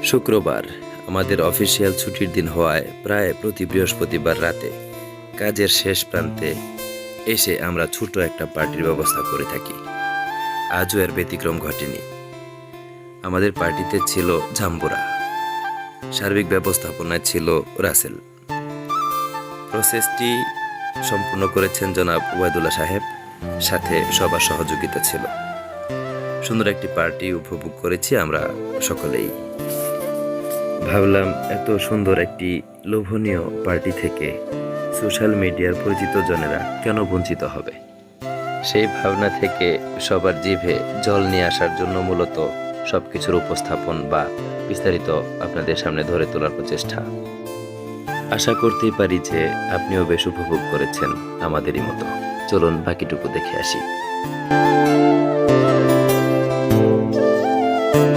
শুক্রবার আমাদের অফিসিয়াল ছুটির দিন হওয়ায় প্রায় প্রতি বৃহস্পতিবার রাতে কাজের শেষ প্রান্তে এসে আমরা ছোট একটা পার্টির ব্যবস্থা করে থাকি। আজও এর ব্যতিক্রম ঘটেনি। আমাদের পার্টিতে ছিল ঝাম্বুরা, সার্বিক ব্যবস্থাপনায় ছিল রাসেল। প্রসেসটি সম্পূর্ণ করেছেন জনাব ওয়াইদুল্লাহ সাহেব, সাথে সবার সহযোগিতা ছিল। সুন্দর একটি পার্টি উপভোগ করেছি আমরা সকলেই। ভাবলাম এত সুন্দর একটি লোভনীয় পার্টি থেকে সোশ্যাল মিডিয়ার পরিচিত জনেরা কেন বঞ্চিত হবে। সেই ভাবনা থেকে সবার জিভে জল নিয়ে আসার জন্য মূলত সবকিছুর উপস্থাপন বা বিস্তারিত আপনাদের সামনে ধরে তোলার প্রচেষ্টা। আশা করতেই পারি যে আপনিও বেশ উপভোগ করেছেন আমাদেরই মতো। চলুন বাকিটুকু দেখে আসি।